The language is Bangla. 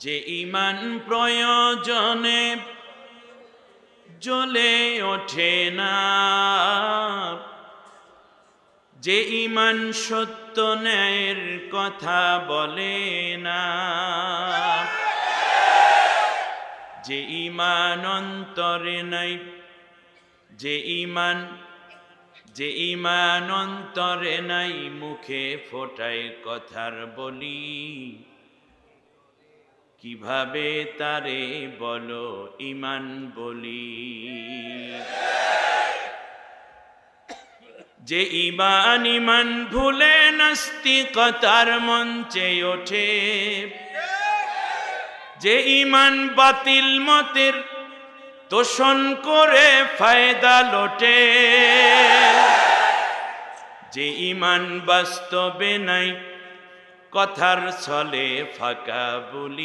যে ঈমান প্রয়োজনে জ্বলে ওঠে না, যে ঈমান সত্য ন্যায়ের কথা বলে না, যে ঈমান অন্তরে নাই, যে ঈমান অন্তরে নাই, মুখে ফোটায় কথার বলি, কিভাবে তারে বলো ঈমান বলি। যে ঈমান ভুলে নাস্তিকতার মঞ্চে ওঠে, যে ঈমান বাতিল মতের তোষণ করে ফায়দা লোটে, যে ঈমান বাস্তবে নাই, কথার ছলে ফাঁকা বলি।